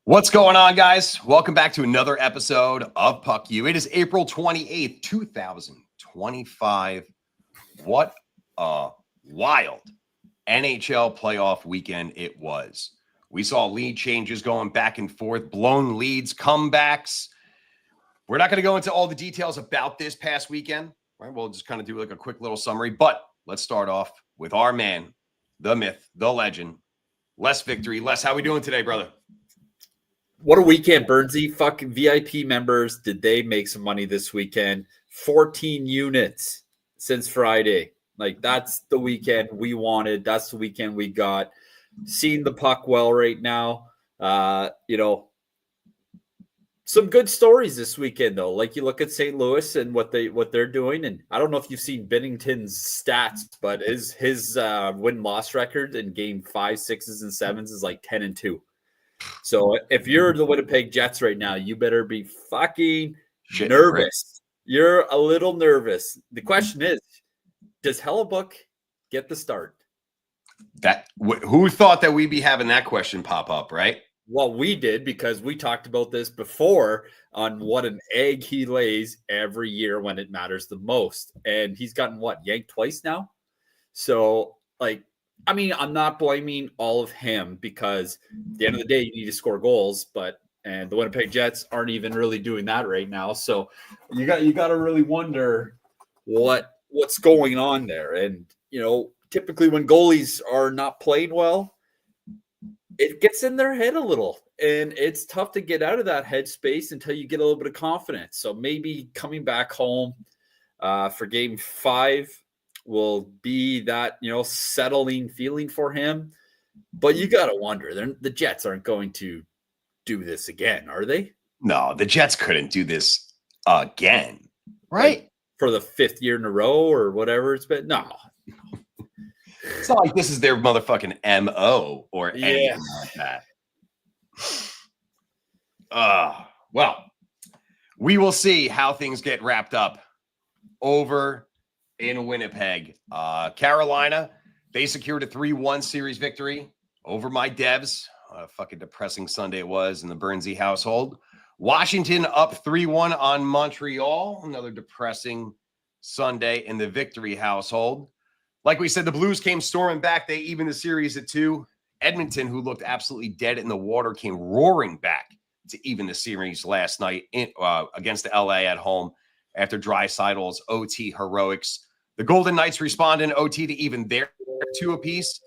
What's going on, guys? Welcome back to another episode of Puck You. It is April 28th, 2025. What a wild NHL playoff weekend it was. We saw lead changes going back and forth, blown leads, comebacks. We're not going to go into all the details about this past weekend, right? We'll just kind of do like a quick little summary, but let's start off with our man, the myth, the legend, Les Victorie. Les, how we doing today, brother? What a weekend, Bernsey. Fucking VIP members, did they make some money this weekend? 14 units since Friday. Like, that's the weekend we wanted. That's the weekend we got. Seeing the puck well right now. Some good stories this weekend, though. Like, you look at St. Louis and what they're doing. And I don't know if you've seen Binnington's stats, but his win-loss record in game 5, 6s, and 7s is like 10-2. So if you're the Winnipeg Jets right now, you better be fucking nervous. You're a little nervous. The question is, does Hellebuck get the start? Who thought that we'd be having that question pop up, right? Well, we did, because we talked about this before on what an egg he lays every year when it matters the most. And he's gotten yanked twice now? So, I'm not blaming all of him, because at the end of the day, you need to score goals, and the Winnipeg Jets aren't even really doing that right now. So you got to really wonder what's going on there. And, typically when goalies are not playing well, it gets in their head a little, and it's tough to get out of that headspace until you get a little bit of confidence. So maybe coming back home for game 5 will be that, settling feeling for him. But you got to wonder, the Jets aren't going to do this again, are they? No, the Jets couldn't do this again, right? Like for the 5th year in a row or whatever it's been. No. It's not like this is their motherfucking MO or anything like that. Well, we will see how things get wrapped up over in Winnipeg. Carolina, they secured a 3-1 series victory over my Devs. Fucking depressing Sunday it was in the Bernsey household. Washington up 3-1 on Montreal. Another depressing Sunday in the Victory household. Like we said, the Blues came storming back. They evened the series at 2. Edmonton, who looked absolutely dead in the water, came roaring back to even the series last night against the LA at home after Draisaitl's OT heroics. The Golden Knights respond in OT to even their 2 apiece.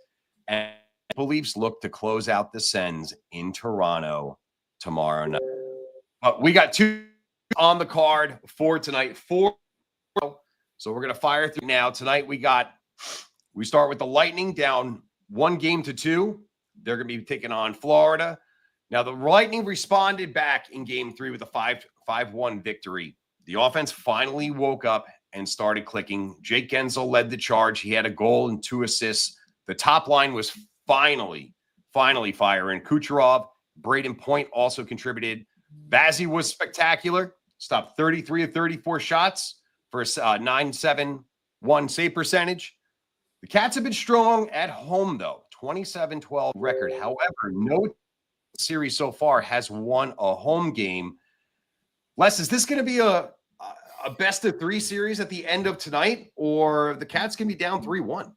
And the Leafs look to close out the Sens in Toronto tomorrow night. But we got 2 on the card for tonight. 4. So we're going to fire through now. Tonight we start with the Lightning down 1-2. They're going to be taking on Florida. Now, the Lightning responded back in game 3 with a 5-1 victory. The offense finally woke up and started clicking. Jake Gensel led the charge. He had a goal and 2 assists. The top line was finally firing. Kucherov, Braden Point also contributed. Vazzy was spectacular. Stopped 33 of 34 shots for a 9.71 save percentage. The Cats have been strong at home, though. 27-12 record. However, no series so far has won a home game. Les, is this going to be a best-of-3 series at the end of tonight, or the Cats can be down 3-1?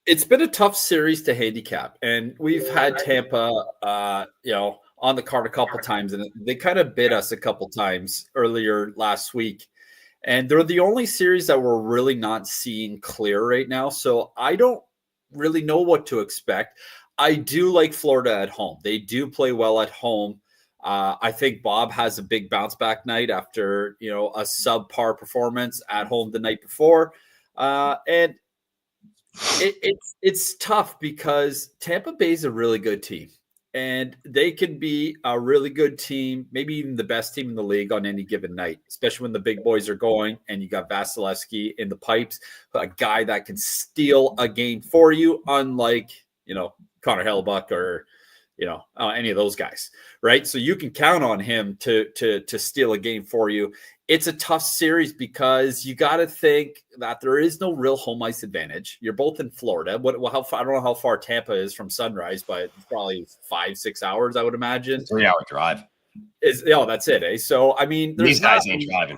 It's been a tough series to handicap, and we've had Tampa, on the card a couple times, and they kind of bit us a couple times earlier last week. And they're the only series that we're really not seeing clear right now, so I don't really know what to expect. I do like Florida at home. They do play well at home. I think Bob has a big bounce back night after, a subpar performance at home the night before. And it's tough because Tampa Bay is a really good team, and they can be a really good team, maybe even the best team in the league on any given night, especially when the big boys are going and you got Vasilevsky in the pipes, a guy that can steal a game for you, unlike, Connor Hellebuck or, any of those guys, right? So you can count on him to steal a game for you. It's a tough series because you got to think that there is no real home ice advantage. You're both in Florida. How far, I don't know how far Tampa is from Sunrise, but probably 5-6 hours, I would imagine. 3-hour drive. That's it, eh? So I mean, these guys ain't driving.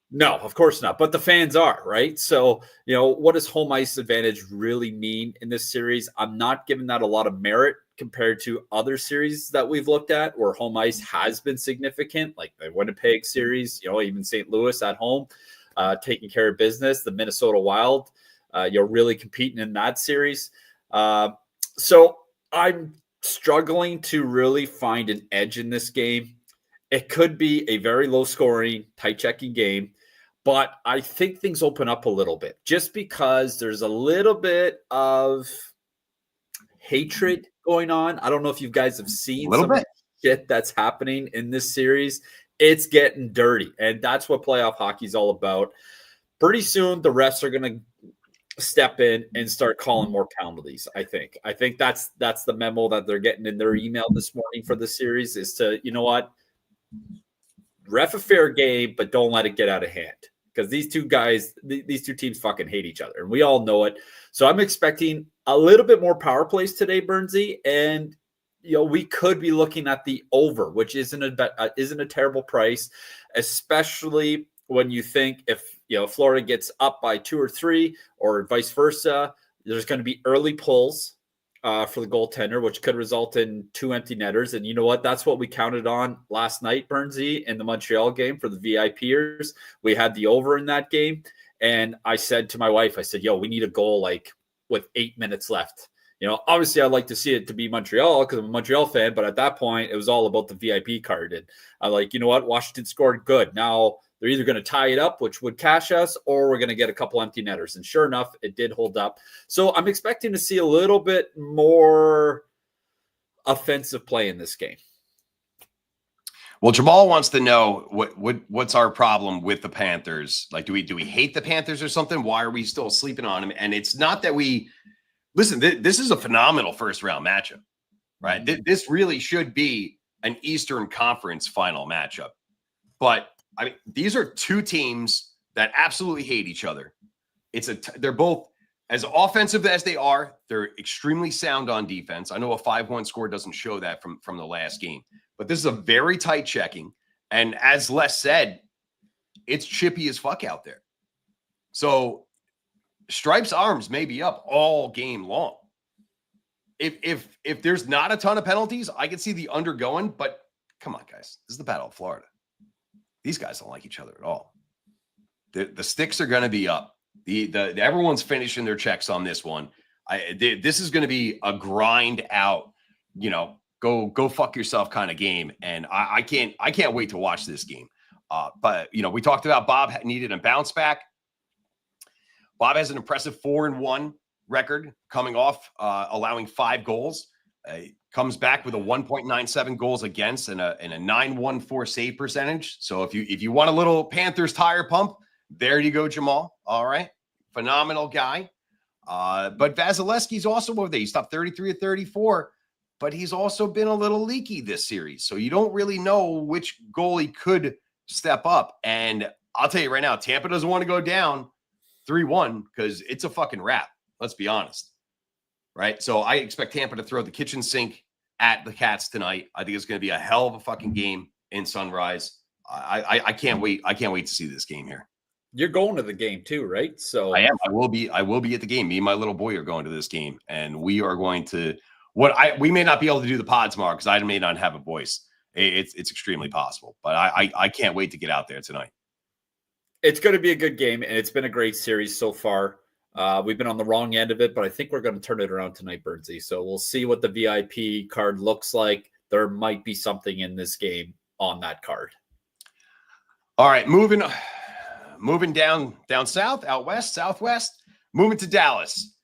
No, of course not. But the fans are, right? So, what does home ice advantage really mean in this series? I'm not giving that a lot of merit compared to other series that we've looked at where home ice has been significant, like the Winnipeg series, even St. Louis at home, taking care of business, the Minnesota Wild, really competing in that series. So I'm struggling to really find an edge in this game. It could be a very low scoring, tight checking game, but I think things open up a little bit just because there's a little bit of hatred going on. I don't know if you guys have seen some of the shit that's happening in this series. It's getting dirty, and that's what playoff hockey is all about. Pretty soon, the refs are going to step in and start calling more penalties. I think that's the memo that they're getting in their email this morning for the series is to, ref a fair game, but don't let it get out of hand. Because these two teams fucking hate each other, and we all know it. So I'm expecting a little bit more power plays today, Bernsey, and we could be looking at the over, which isn't a terrible price, especially when you think if Florida gets up by 2 or 3, or vice versa. There's going to be early pulls for the goaltender, which could result in 2 empty netters. And you know what? That's what we counted on last night, Bernsey, in the Montreal game for the VIPers. We had the over in that game. And I said to my wife, I said, we need a goal like with 8 minutes left. Obviously I'd like to see it to be Montreal because I'm a Montreal fan. But at that point, it was all about the VIP card. And I'm like, you know what? Washington scored good. Now they're either going to tie it up, which would cash us, or we're going to get a couple empty netters. And sure enough, it did hold up. So I'm expecting to see a little bit more offensive play in this game. Well, Jamal wants to know what's our problem with the Panthers? Like, do we hate the Panthers or something? Why are we still sleeping on them? And it's not that we listen. This is a phenomenal first round matchup, right? This really should be an Eastern Conference final matchup, but I mean, these are two teams that absolutely hate each other. They're both as offensive as they are. They're extremely sound on defense. I know a 5-1 score doesn't show that from the last game, but this is a very tight checking. And as Les said, it's chippy as fuck out there. So Stripe's arms may be up all game long. If there's not a ton of penalties, I can see the undergoing, but come on, guys. This is the Battle of Florida. These guys don't like each other at all. The sticks are going to be up. Everyone's finishing their checks on this one. This is going to be a grind out, go fuck yourself kind of game. And I can't wait to watch this game. But we talked about Bob needed a bounce back. Bob has an impressive 4-1 record coming off, allowing 5 goals. Comes back with a 1.97 goals against and a 914 save percentage. So if you want a little Panthers tire pump, there you go, Jamal. All right. Phenomenal guy. But Vasilevsky's also over there. He stopped 33 of 34, but he's also been a little leaky this series. So you don't really know which goalie could step up. And I'll tell you right now, Tampa doesn't want to go down 3-1 because it's a fucking wrap. Let's be honest. Right. So I expect Tampa to throw the kitchen sink at the Cats tonight. I think it's going to be a hell of a fucking game in Sunrise. I can't wait. I can't wait to see this game here. You're going to the game too, right? So I am. I will be at the game. Me and my little boy are going to this game, and we are going to we may not be able to do the pods tomorrow because I may not have a voice. It's extremely possible, but I can't wait to get out there tonight. It's going to be a good game, and it's been a great series so far. We've been on the wrong end of it, but I think we're going to turn it around tonight, Bernsey. So we'll see what the VIP card looks like. There might be something in this game on that card. All right, moving down south, out west, southwest, moving to Dallas.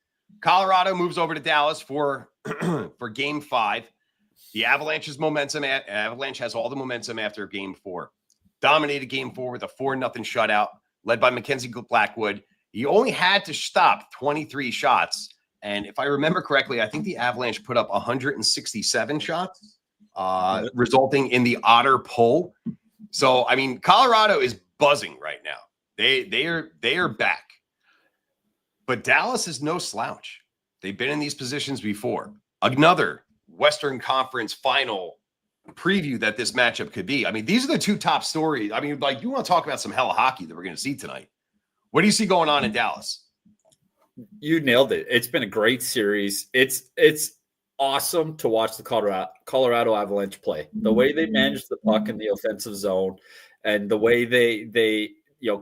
Colorado moves over to Dallas for Game 5. The Avalanche's momentum. Avalanche has all the momentum after Game 4. Dominated Game 4 with a 4-0 shutout, led by Mackenzie Blackwood. He only had to stop 23 shots, And if I remember correctly, I think the Avalanche put up 167 shots, resulting in the Otter pull. So, I mean, Colorado is buzzing right now. They are back. But Dallas is no slouch. They've been in these positions before. Another Western Conference final preview that this matchup could be. I mean, these are the two top stories. I mean, like, you want to talk about some hella hockey that we're going to see tonight. What do you see going on in Dallas? You nailed it. It's been a great series. It's awesome to watch the Colorado Avalanche play. The way they manage the puck in the offensive zone and the way they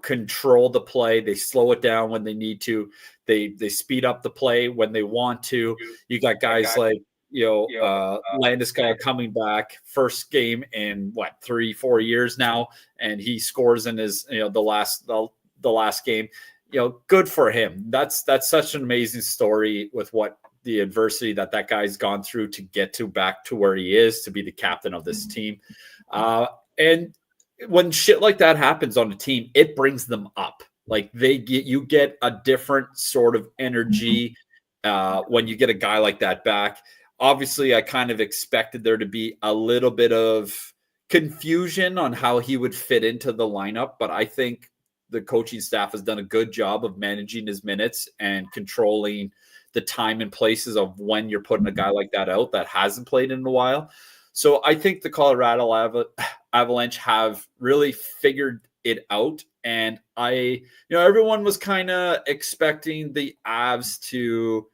control the play. They slow it down when they need to. They speed up the play when they want to. You got guys like Landeskog coming back, first game in 3-4 years now, and he scores in his the last game. Good for him. That's such an amazing story with what the adversity that guy's gone through to get back to where he is, to be the captain of this team. And when shit like that happens on a team, it brings them up. Like you get a different sort of energy when you get a guy like that back. Obviously, I kind of expected there to be a little bit of confusion on how he would fit into the lineup, but I think the coaching staff has done a good job of managing his minutes and controlling the time and places of when you're putting a guy like that out that hasn't played in a while. So I think the Colorado Avalanche have really figured it out. And everyone was kind of expecting the Avs to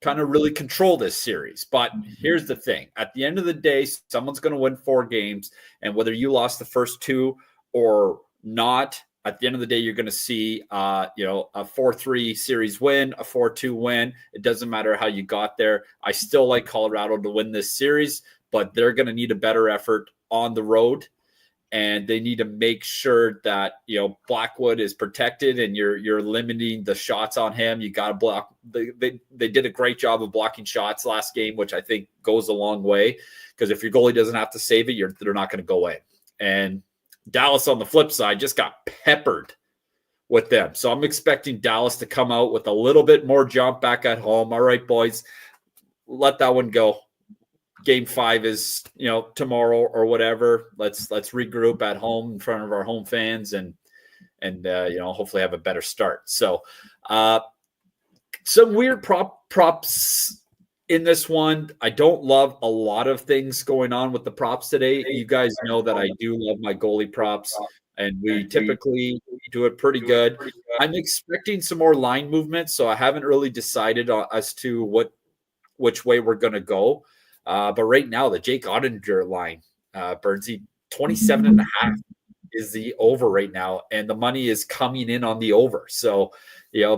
kind of really control this series. But here's the thing. At the end of the day, someone's going to win 4 games. And whether you lost the first 2 or not, at the end of the day, you're going to see, a 4-3 series win, a 4-2 win. It doesn't matter how you got there. I still like Colorado to win this series, but they're going to need a better effort on the road, and they need to make sure that Blackwood is protected and you're limiting the shots on him. You got to block. They did a great job of blocking shots last game, which I think goes a long way, because if your goalie doesn't have to save it, they're not going to go in. And Dallas on the flip side just got peppered with them. So I'm expecting Dallas to come out with a little bit more jump back at home. All right, boys, let that one go. Game 5 is, tomorrow or whatever. Let's regroup at home in front of our home fans and hopefully have a better start. So some weird props in this one. I don't love a lot of things going on with the props today. You guys know that I do love my goalie props, and we typically do it pretty good. I'm expecting some more line movement, so I haven't really decided as to which way we're going to go. But right now, the Jake Ottinger line, Bernsey, 27.5 is the over right now, and the money is coming in on the over. So,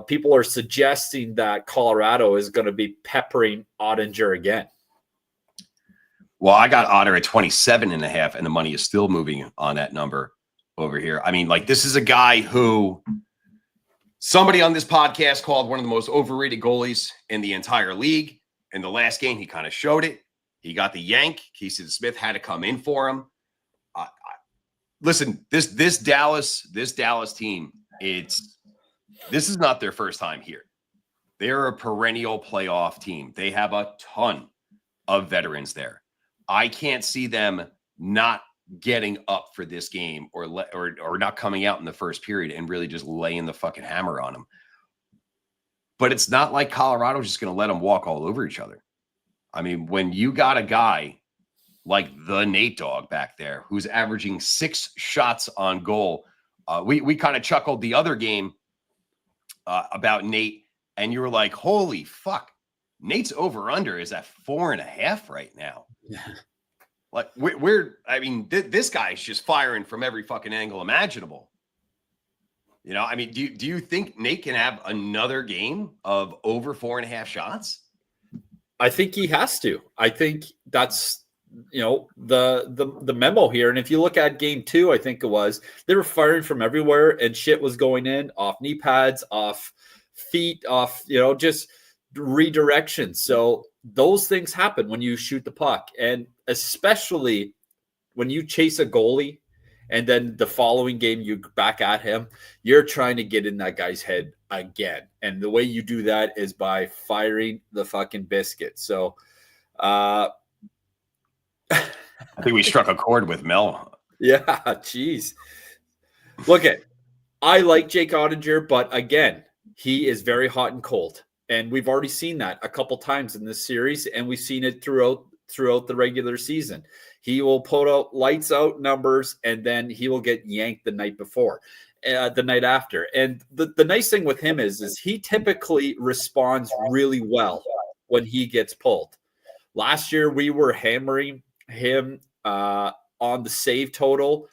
people are suggesting that Colorado is going to be peppering Ottinger again. Well, I got Otter at 27.5, and the money is still moving on that number over here. I mean, this is a guy who somebody on this podcast called one of the most overrated goalies in the entire league. In the last game, he kind of showed it. He got the yank. Casey Smith had to come in for him. Listen, this Dallas team, this is not their first time here. They're a perennial playoff team. They have a ton of veterans there. I can't see them not getting up for this game or not coming out in the first period and really just laying the fucking hammer on them. But it's not like Colorado's just going to let them walk all over each other. I mean, when you got a guy like the Nate Dogg back there who's averaging 6 shots on goal, we kind of chuckled the other game about Nate, and you were like, holy fuck, Nate's over-under is at 4.5 right now. Yeah. This guy's just firing from every fucking angle imaginable. I mean, do you think Nate can have another game of over 4.5 shots? I think he has to. I think that's, the memo here. And if you look at game 2, I think it was, they were firing from everywhere and shit was going in off knee pads, off feet, off, just redirection. So those things happen when you shoot the puck. And especially when you chase a goalie and then the following game you back at him, you're trying to get in that guy's head again. And the way you do that is by firing the fucking biscuit. So I think we struck a chord with Mel. yeah, geez. Look at, I like Jake Ottinger, but again, he is very hot and cold. And we've already seen that a couple times in this series, and we've seen it throughout the regular season. He will put out lights out numbers, and then he will get yanked the night before, the night after. And the nice thing with him is he typically responds really well when he gets pulled. Last year, we were hammering him on the save total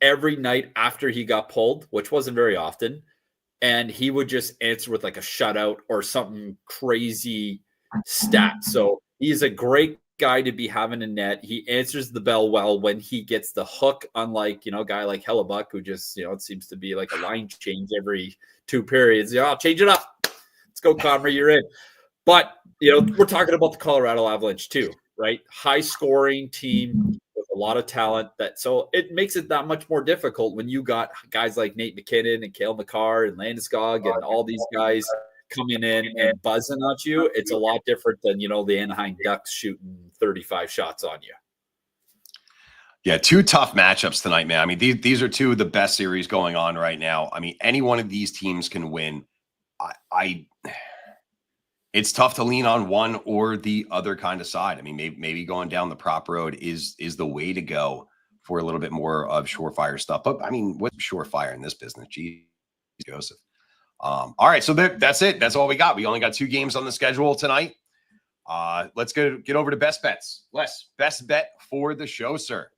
every night after he got pulled, which wasn't very often. And he would just answer with like a shutout or something crazy stat. So he's a great guy to be having a net. He answers the bell well when he gets the hook, unlike, a guy like Hellebuck, who just, it seems to be like a line change every 2 periods. I'll change it up. Let's go, Conroy, you're in. But, we're talking about the Colorado Avalanche too, right? High scoring team with a lot of talent. So it makes it that much more difficult when you got guys like Nate McKinnon and Cale Makar and Landeskog and all these guys coming in and buzzing at you. It's a lot different than, the Anaheim Ducks shooting 35 shots on you. Yeah, 2 tough matchups tonight, man. I mean, these are 2 of the best series going on right now. I mean, any one of these teams can win. It's tough to lean on one or the other kind of side. I mean, maybe going down the prop road is the way to go for a little bit more of surefire stuff. But I mean, what's surefire in this business? Geez, Joseph. All right, so that's it. That's all we got. We only got 2 games on the schedule tonight. Let's get over to best bets. Les, best bet for the show, sir.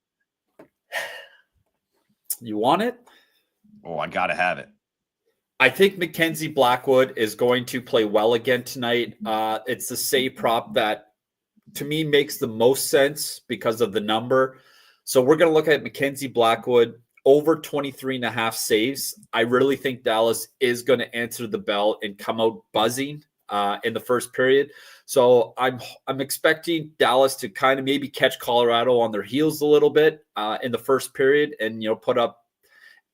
You want it? Oh, I gotta have it. I think Mackenzie Blackwood is going to play well again tonight. It's the save prop that, to me, makes the most sense because of the number. So we're going to look at Mackenzie Blackwood over 23.5 saves. I really think Dallas is going to answer the bell and come out buzzing in the first period. So I'm expecting Dallas to kind of maybe catch Colorado on their heels a little bit in the first period and, put up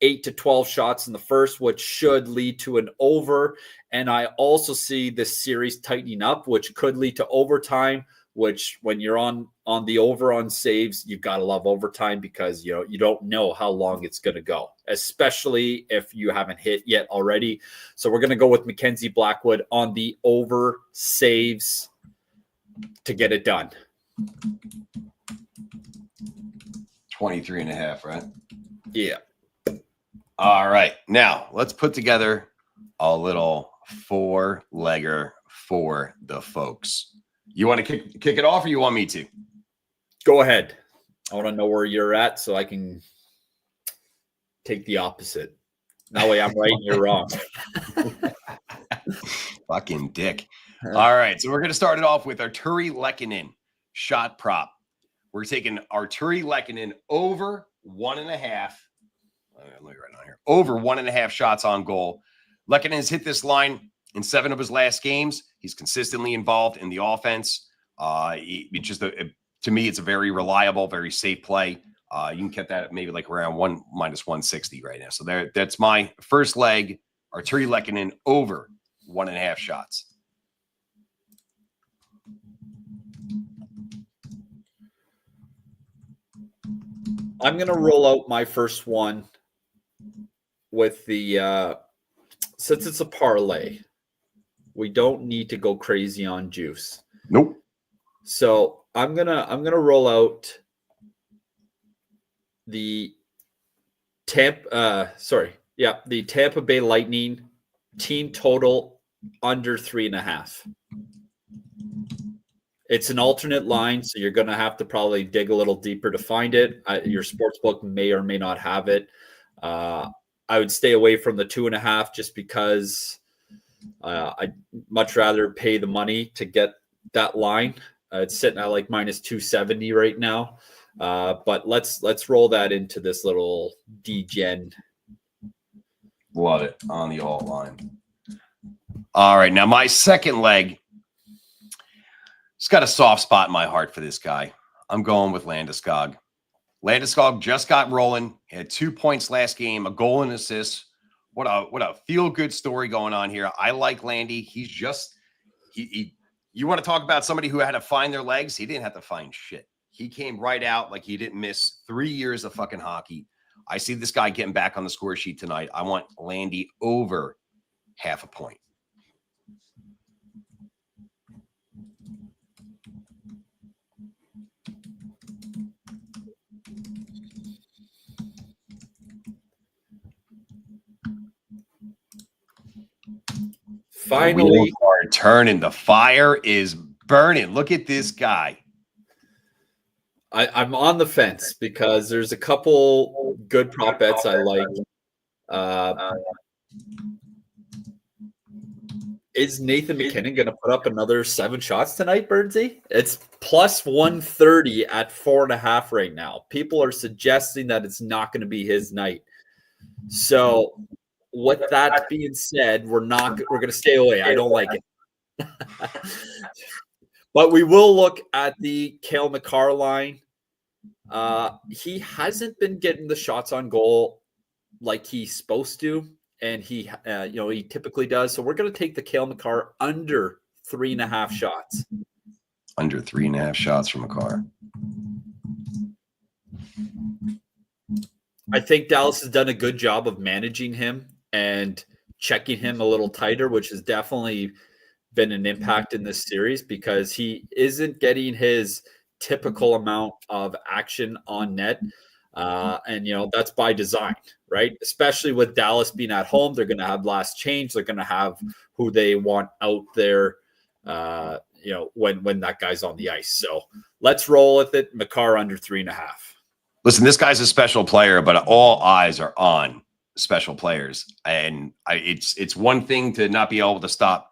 8 to 12 shots in the first, which should lead to an over. And I also see this series tightening up, which could lead to overtime, which when you're on the over on saves, you've got to love overtime because, you don't know how long it's going to go, especially if you haven't hit yet already. So we're going to go with Mackenzie Blackwood on the over saves to get it done. 23.5, right? Yeah. All right. Now, let's put together a little 4-legger for the folks. You want to kick it off or you want me to? Go ahead. I want to know where you're at so I can take the opposite. That way I'm right and you're wrong. Fucking dick. All right. So we're going to start it off with Arturi Lehkonen shot prop. We're taking Arturi Lehkonen over 1.5. Let me write on here. Over 1.5 shots on goal. Lehkonen has hit this line in 7 of his last games. He's consistently involved in the offense. To me, it's a very reliable, very safe play. You can get that at maybe like around -160 right now. So that's my first leg. Arturi Lehkonen over 1.5 shots. I'm going to roll out my first one with the since it's a parlay, we don't need to go crazy on juice. Nope. So I'm gonna roll out the Tampa Bay Lightning team total under 3.5. It's an alternate line, so you're gonna have to probably dig a little deeper to find it. Your sportsbook may or may not have it. I would stay away from the 2.5 just because I'd much rather pay the money to get that line. It's sitting at like -270 right now. But let's roll that into this little DGen. Love it on the alt line. All right. Now my second leg, it's got a soft spot in my heart for this guy. I'm going with Landeskog. Landeskog just got rolling. He had 2 points last game, a goal and assist. What a feel-good story going on here. I like Landy. He's just you want to talk about somebody who had to find their legs? He didn't have to find shit. He came right out like he didn't miss 3 years of fucking hockey. I see this guy getting back on the score sheet tonight. I want Landy over half a point. Finally, turning. The fire is burning. Look at this guy. I'm on the fence because there's a couple good prop bets I like. Is Nathan McKinnon going to put up another 7 shots tonight, Birdsey? It's plus 130 at 4.5 right now. People are suggesting that it's not going to be his night. So, with that being said, we're going to stay away. I don't like it. But we will look at the Cale Makar line. He hasn't been getting the shots on goal like he's supposed to, and he typically does. So we're going to take the Cale Makar under 3.5 shots. Under 3.5 shots from Makar. I think Dallas has done a good job of managing him and checking him a little tighter, which has definitely been an impact in this series because he isn't getting his typical amount of action on net. And that's by design, right? Especially with Dallas being at home, they're going to have last change. They're going to have who they want out there, when that guy's on the ice. So let's roll with it. Makar under 3.5. Listen, this guy's a special player, but all eyes are on special players. And it's one thing to not be able to stop,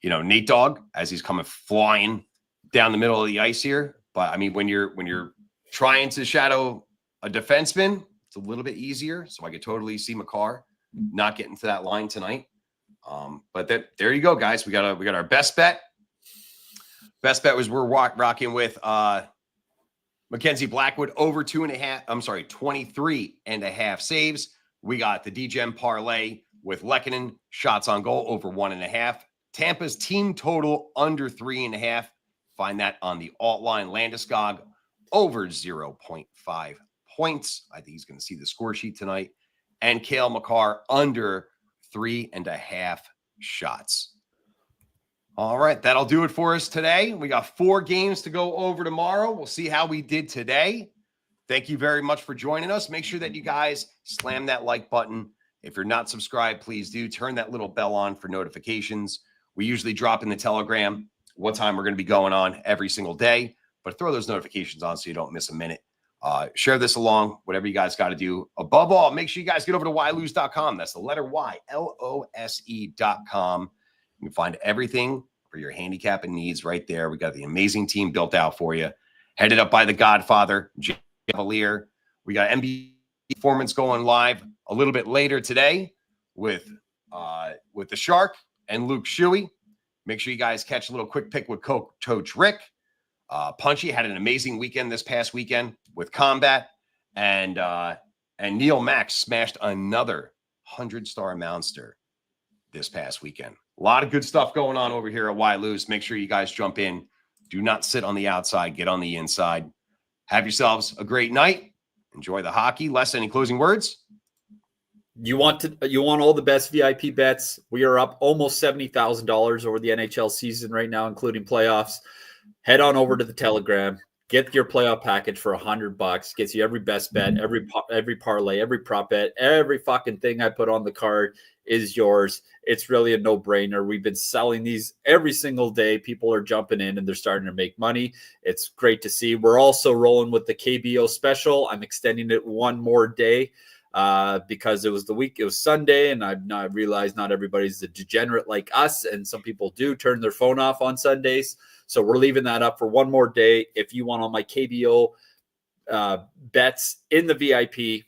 Nate Dogg as he's coming flying down the middle of the ice here. But I mean, when you're trying to shadow a defenseman, it's a little bit easier. So I could totally see Makar not getting to that line tonight. But there you go, guys. We got our best bet. Best bet was we're rocking with Mackenzie Blackwood over 23.5 saves. We got the DGM parlay with Lehkonen shots on goal over 1.5. Tampa's team total under 3.5. Find that on the alt line. Landeskog over 0.5 points. I think he's going to see the score sheet tonight. And Cale Makar under 3.5 shots. All right, that'll do it for us today. We got 4 games to go over tomorrow. We'll see how we did today. Thank you very much for joining us. Make sure that you guys slam that like button. If you're not subscribed, please do. Turn that little bell on for notifications. We usually drop in the Telegram what time we're going to be going on every single day, but throw those notifications on so you don't miss a minute. Share this along, whatever you guys got to do. Above all, make sure you guys get over to ylose.com. That's the letter Y, Lose.com. You can find everything for your handicapping needs right there. We got the amazing team built out for you. Headed up by the Godfather, Cavalier. We got NBA performance going live a little bit later today with the Shark and Luke Shuey. Make sure you guys catch a little quick pick with Coach Rick. Punchy had an amazing weekend this past weekend with Combat. And Neil Max smashed another 100-star Moundster this past weekend. A lot of good stuff going on over here at Ylose. Make sure you guys jump in. Do not sit on the outside. Get on the inside. Have yourselves a great night. Enjoy the hockey. Les, any closing words? You want all the best VIP bets. We are up almost $70,000 over the NHL season right now, including playoffs. Head on over to the Telegram. Get your playoff package for $100. Gets you every best bet, every parlay, every prop bet, every fucking thing I put on the card is yours. It's really a no-brainer. We've been selling these every single day. People are jumping in and they're starting to make money. It's great to see. We're also rolling with the KBO special. I'm extending it one more day because it was Sunday, and I realized not everybody's a degenerate like us, and some people do turn their phone off on Sundays. So we're leaving that up for one more day. If you want all my KBO bets in the VIP,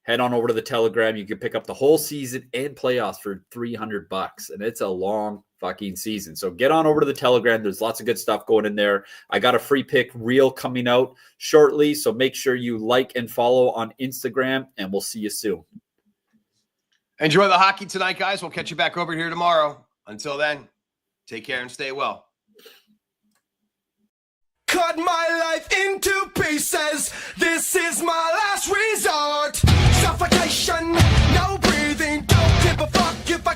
head on over to the Telegram. You can pick up the whole season and playoffs for $300, and it's a long fucking season. So get on over to the Telegram. There's lots of good stuff going in there. I got a free pick reel coming out shortly, so make sure you like and follow on Instagram, and we'll see you soon. Enjoy the hockey tonight, guys. We'll catch you back over here tomorrow. Until then, take care and stay well. Cut my life into pieces. This is my last resort. Suffocation, no breathing. Don't give a fuck if I